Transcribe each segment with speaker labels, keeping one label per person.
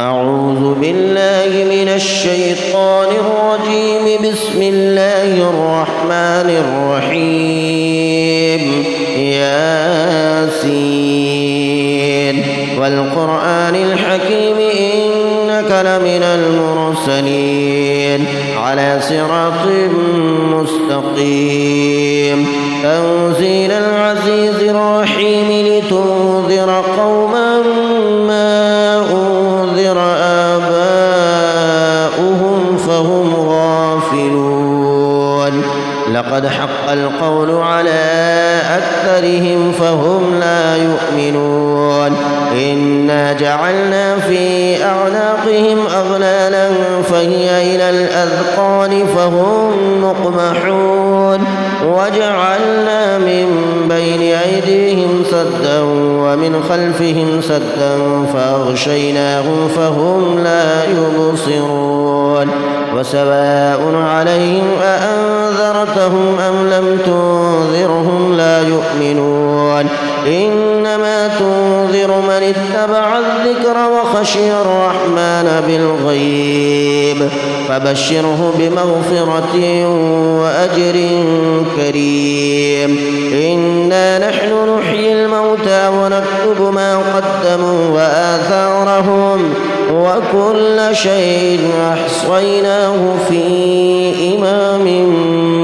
Speaker 1: أعوذ بالله من الشيطان الرجيم. بسم الله الرحمن الرحيم. ياسين والقرآن الحكيم إنك لمن المرسلين على صراط مستقيم. تنزيل العزيز الرحيم لتنذر قوما ما أنذر آباؤهم فهم غافلون. لقد حق القول على أكثرهم فهم لا يؤمنون. إنا جعلنا في أعناقهم أغلالا فهي إلى الأذقان فهم مقمحون. وجعلنا من بين أيديهم سدا ومن خلفهم سدا فأغشيناهم فهم لا يبصرون. وسواء عليهم أأنذرتهم أم لم تنذرهم لا يؤمنون. إنما تنذر من اتبع الذكر وخشي الرحمن بالغيب فبشره بمغفرة وأجر كريم. إنا نحن نحيي الموتى ونكتب ما قدموا وآثارهم وكل شيء أحصيناه في إمام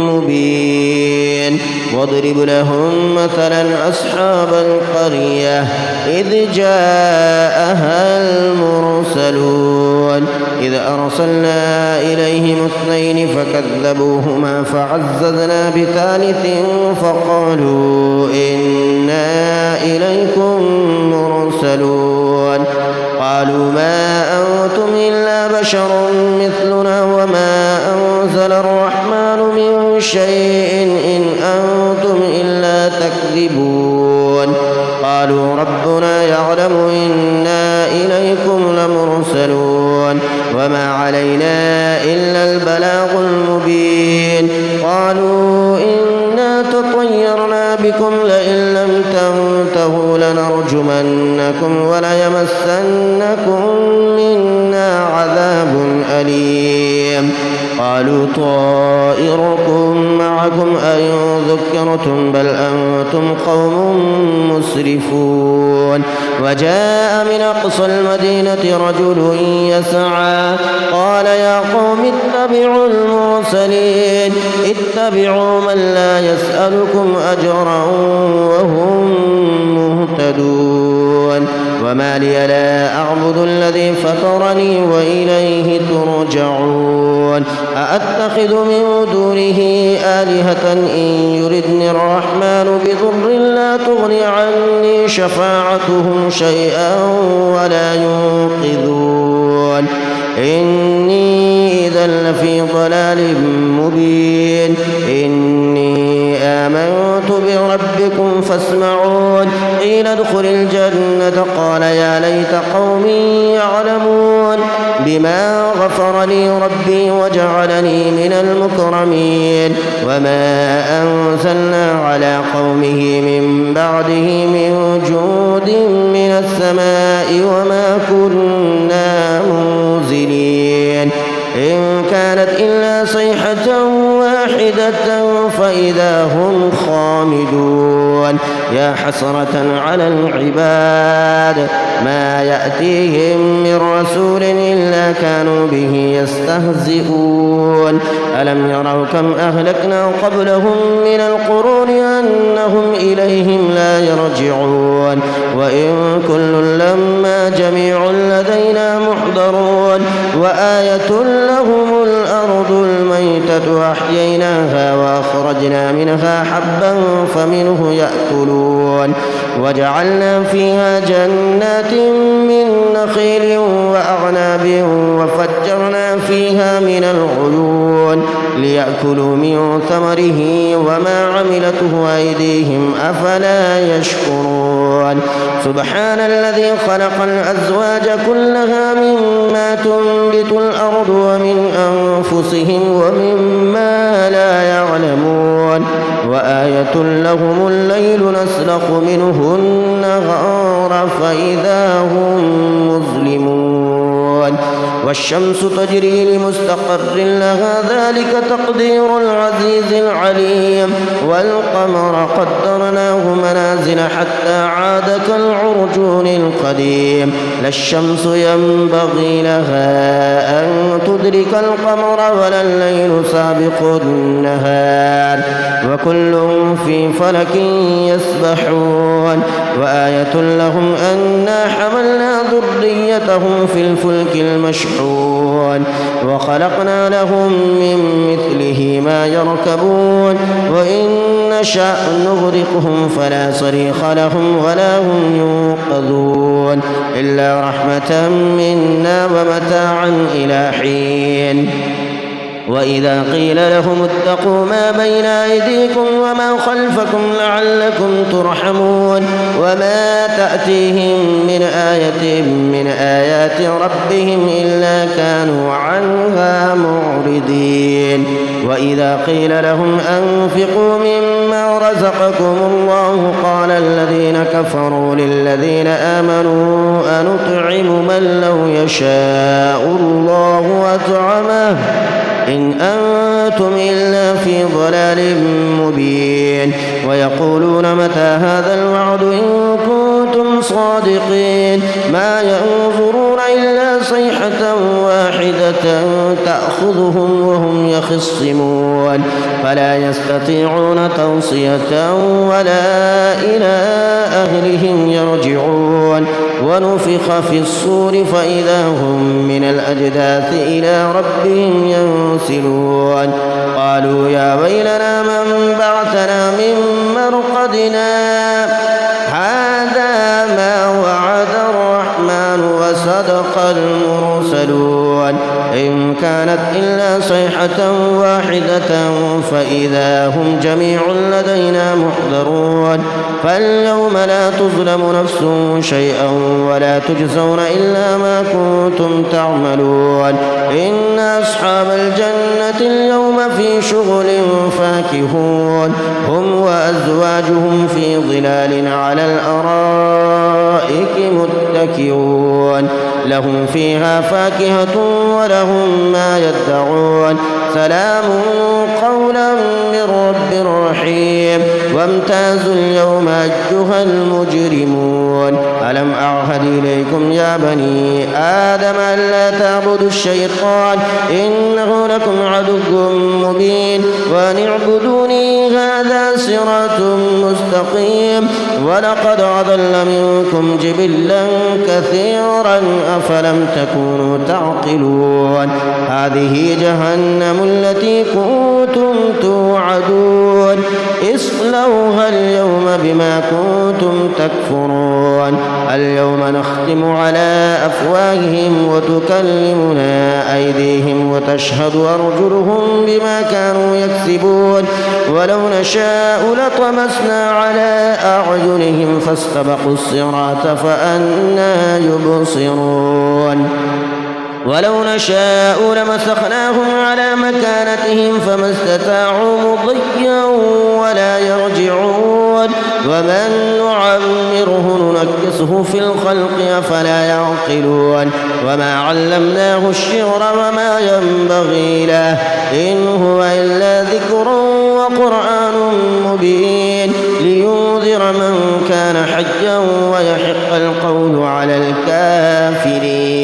Speaker 1: مبين. واضرب لهم مثلا أصحاب القرية إذ جاءها المرسلون إذ أرسلنا إليهم اثنين فكذبوهما فعززنا بثالث فقالوا إنا إليكم مرسلون. قالوا ما أنتم إلا بشر مثلنا وما أنزل الرحمن من شيء إن أنتم إلا تكذبون. قالوا ربنا يعلم إنا إليكم لمرسلون وما علينا إلا البلاغ المبين. قالوا إنا تطيرنا بكم لئن لم تنتهوا لنرجمنكم وليمسنكم منا عذاب أليم. قالوا طائركم معكم أئن ذكرتم بل أنتم قوم مسرفون. وجاء من أقصى المدينة رجل يسعى قال يا قوم اتبعوا المرسلين اتبعوا من لا يسألكم أجرا وهم مهتدون. وما لي لا أعبد الذي فطرني وإليه ترجعون. أأتخذ من دونه آلهة إن يردني الرحمن بضر لا تغني عني شفاعتهم شيئا ولا ينقذون. إني إذا لفي ضلال مبين. إني آمنت بربكم فاسمعون. قيل ادخل الجنة قال يا ليت قومي يعلمون بما غفر لي ربي وجعلني من المكرمين. وما أنزلنا على قومه من بعده من جود من السماء وما كنا منزلين. إن كانت إلا صيحة واحدة فإذا هم خامدون. يا حسرة على العباد ما يأتيهم من رسول إلا كانوا به يستهزئون. ألم يروا كم أهلكنا قبلهم من القرون أنهم إليهم لا يرجعون. وإن كل لما جميع لدينا محضرون. وآية لهم الأرض الميتة أحييناها وأخرجنا منها حبا فمنه يأكلون. وجعلنا فيها جنات من نخيل وأعناب وفجرنا فيها من العيون ليأكلوا من ثمره وما عملته أيديهم أفلا يشكرون. سبحان الذي خلق الأزواج كلها مما تنبت الأرض ومن أنفسهم ومما لا يعلمون. وآية لهم الليل نسلخ منه النهار فإذا هم مظلمون. والشمس تجري لمستقر لها ذلك تقدير العزيز العليم والقمر قدرناه منازل حتى عاد كالعرجون القديم لا الشمس ينبغي لها أن تدرك القمر ولا الليل سابق النهار وكل في فلك يسبحون وآية لهم أنا حملنا ذريتهم في الفلك المشحون وخلقنا لهم من مثله ما يركبون وإن نشأ نغرقهم فلا صريخ لهم ولا هم ينقذون إلا رحمة منا ومتاعا إلى حين وإذا قيل لهم اتقوا ما بين أيديكم وما خلفكم لعلكم ترحمون وما تأتيهم من آية من آيات ربهم إلا كانوا عنها معرضين وإذا قيل لهم أنفقوا مما رزقكم الله قال الذين كفروا للذين آمنوا أنطعم من لو يشاء الله أطعمه إن أنتم إلا في ضلال مبين ويقولون متى هذا الوعد إن كنتم صادقين ما ينظرون إلا صيحة واحدة تأخذهم وهم يخصمون فلا يستطيعون توصية ولا إلى أهلهم يرجعون ونفخ في الصور فإذا هم من الأجداث إلى ربهم ينسلون قالوا يا ويلنا من بعثنا من مرقدنا هذا ما وعد الرحمن وصدق المرسلون إن كانت إلا صيحة واحدة فإذا هم جميع لدينا محضرون فاليوم لا تظلم نفس شيئا ولا تجزون إلا ما كنتم تعملون إن أصحاب الجنة اليوم في شغل فاكهون هم وأزواجهم في ظلال على الأرائك متكئون لهم فيها فاكهة ولهم ما يدعون سلام قولا من رب رحيم وامتازوا اليوم أيها المجرمون ألم أعهد إليكم يا بني آدم ألا تعبدوا الشيطان إنه لكم عدو مبين وأن اعبدوني هذا صراط مستقيم ولقد أضل منكم جبلا كثيرا أفلم تكونوا تعقلون هذه جهنم التي كنتم توعدون اصلوها اليوم بما كنتم تكفرون اليوم نختم على أفواههم وتكلمنا أيديهم وتشهد أرجلهم بما كانوا يكسبون ولو نشاء لطمسنا على أعينهم فاستبقوا الصراط فأنى يبصرون ولو نشاء لمسخناهم على مكانتهم فما استطاعوا مضيا ولا يرجعون ومن نعمره ننكسه في الخلق أفلا يعقلون وما علمناه الشعر وما ينبغي له إن هو إلا ذكر وقرآن مبين لينذر من كان حيا ويحق القول على الكافرين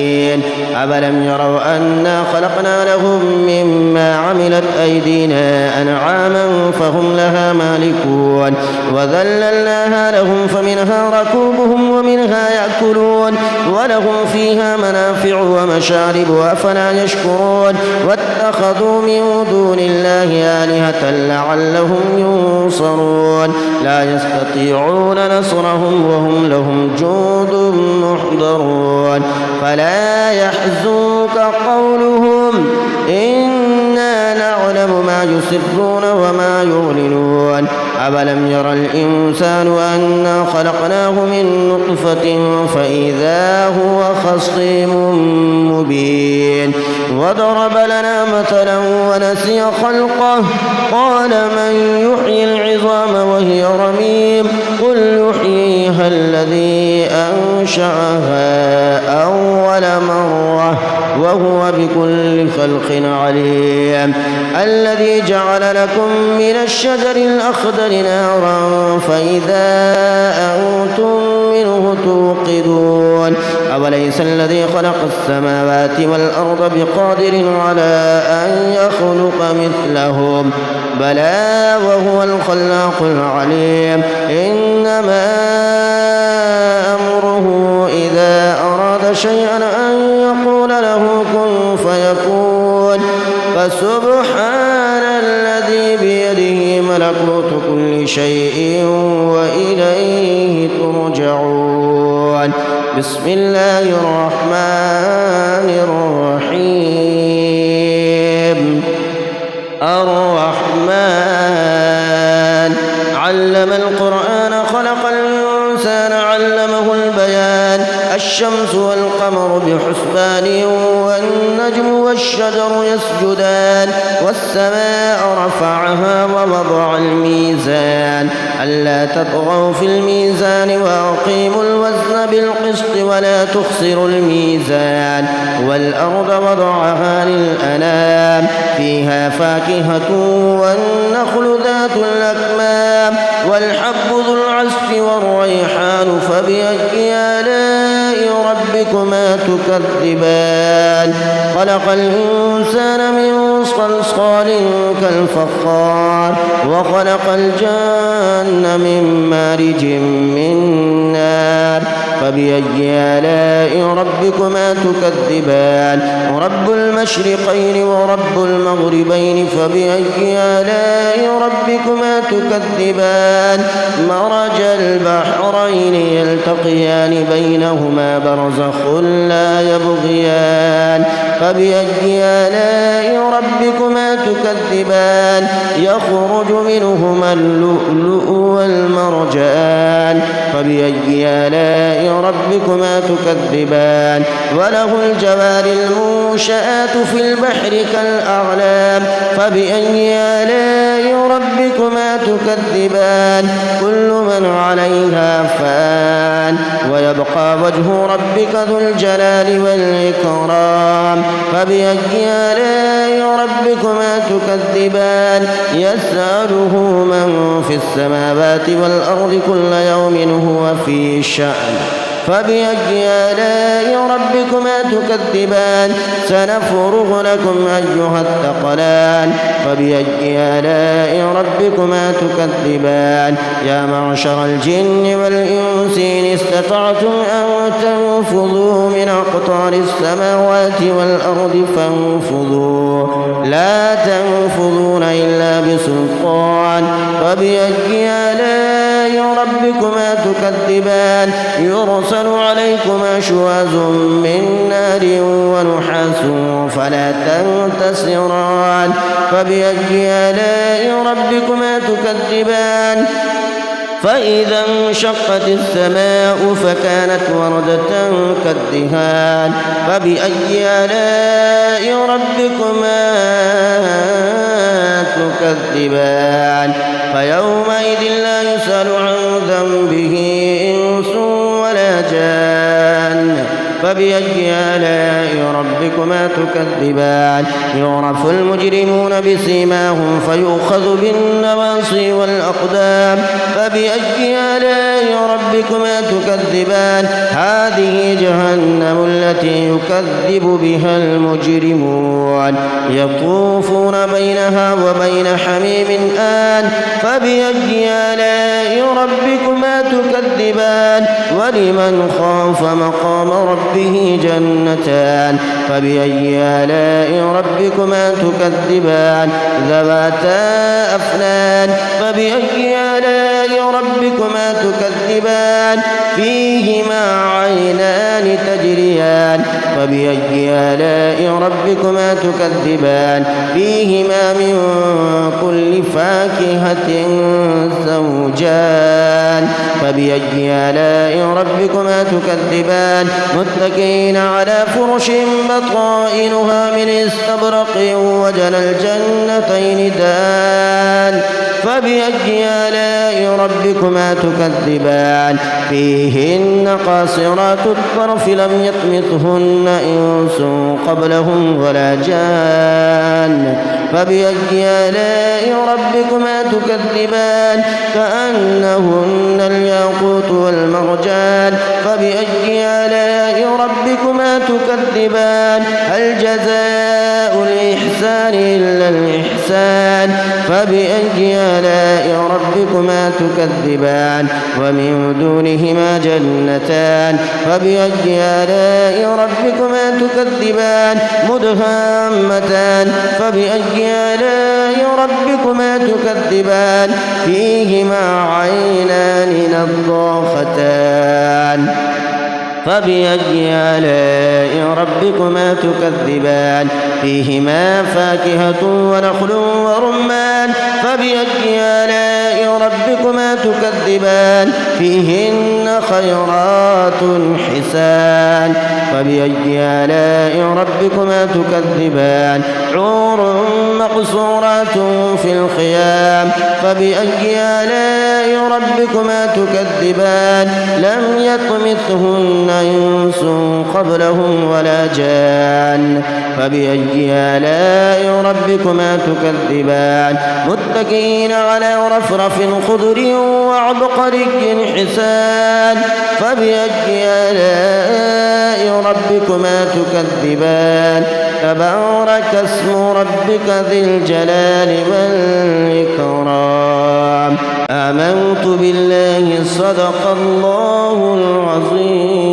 Speaker 1: أفلم يروا أنا خلقنا لهم مما عملت أيدينا أنعاما فهم لها مالكون وذللناها لهم فمنها ركوبهم ومنها يأكلون ولهم فيها منافع ومشارب أفلا يشكرون واتخذوا من دون الله آلهة لعلهم ينصرون لا يستطيعون نصرهم وهم لهم جند محضرون فلا يحزنك قولهم إنا نعلم ما يسرون وما يعلنون أولم ير الإنسان أنا خلقناه من نطفة فإذا هو خصيم مبين وضرب لنا مثلا ونسي خلقه قال من يحيي العظام وهي رميم قل يحييها الذي أنشأها أول مرة وهو بكل خلق عليم. الذي جعل لكم من الشجر الأخضر نارا فإذا أنتم منه توقدون. أوليس الذي خلق السماوات والأرض بقادر على أن يخلق مثلهم؟ بلى وهو الخلاق العليم. إنما أمره إذا أراد شيئا أن يقول له كن فيكون. فسبحان الذي بيده ملكوت كل شيء وإليه ترجعون. بسم الله الرحمن الرحيم. الرحمن علم القرآن خلق الإنسان علمه البيان. الشمس والقمر بحسبان والنجم والشجر يسجدان والسماء رفعها ووضع الميزان ألا تطغوا في الميزان وأقيموا الوزن بالقسط ولا تخسروا الميزان والأرض وضعها للأنام فيها فاكهة والنخل ذات الأكمام والحب ذو العصف والريحان فبأي آلاء ربكما تكذبان. خلق الإنسان من صلصال كالفخار وخلق الجن من مارج من نار فبأي آلاء ربكما تكذبان. رب المشرقين ورب المغربين فبأي آلاء ربكما تكذبان. مرج البحرين يلتقيان بينهما برزخ لا يبغيان فبأي آلاء ربكما تكذبان. يخرج منهما اللؤلؤ والمرجان فبأي آلاء ربكما تكذبان. وله الجوار المنشآت في البحر كالأعلام فبأي آلاء ربكما تكذبان. كل من عليها فان ويبقى وجه ربك ذو الجلال والإكرام فبأي آلاء ربكما تكذبان. يسأله من في السماوات والأرض كل يوم هو في شأن فبأي آلاء ربكما تكذبان. سنفرغ لكم أيها الثقلان فبأي آلاء ربكما تكذبان. يا معشر الجن والإنس إن استطعتم أن تنفذوا من أقطار السماوات والأرض فانفذوا لا تنفذون إلا بسلطان فبأي آلاء ربكما تكذبان. يرسل عليكما شواظ من نار ونحاس فلا تنتصران فبأي آلاء ربكما تكذبان. فإذا انشقت السماء فكانت وردة كالدهان فبأي آلاء ربكما تكذبان. فيومئذ لا يسأل عن ذنبه إنس ولا جان فبأي آلاء ربكما تكذبان. يعرف المجرمون بسيماهم فيؤخذ بالنواصي والأقدام فبأي آلاء ربكما تكذبان. هذه جهنم التي يكذب بها المجرمون يطوفون بينها وبين حميم آن فبأي آلاء ربكما تكذبان. ولمن خاف مقام ربه جنتان فبأي آلاء ربكما تكذبان. ذواتا أفنان فبأي آلاء ربكما تكذبان. فيهما عينان تجريان فبأي آلاء ربكما تكذبان. فيهما من كل فاكهة زوجان فبأي آلاء ربكما تكذبان. متكئين على فرش بطائنها من استبرق وجنى الجنتين دان فبأي آلاء ربكما تكذبان فيهن قاصرات الطرف لم يطمثهن إنس قبلهم ولا جان فبأي آلاء ربكما تكذبان كأنهن الياقوت والمرجان فبأي آلاء ربكما تكذبان هل جزاء الإحسان إلا الإحسان فبأي آلاء ربكما تكذبان ومن دونهما جنتان فبأي آلاء ربكما تكذبان مدهامتان فبأي آلاء ربكما تكذبان فيهما عينان نضاختان فبأي آلاء ربكما تكذبان فيهما فاكهة ونخل ورمان فبأي آلاء ربكما تكذبان فيهن خيرات حسان فبأي آلاء ربكما تكذبان حور مقصورات في الخيام فبأي آلاء ربكما تكذبان لم يطمثهن إنس قبلهم ولا جان فبأي آلاء ربكما تكذبان متكئين على رفرف خضر وعبقري حسان فبأي آلاء ربكما تكذبان تبارك اسم ربك ذي الجلال والإكرام آمنت بالله صدق الله العظيم.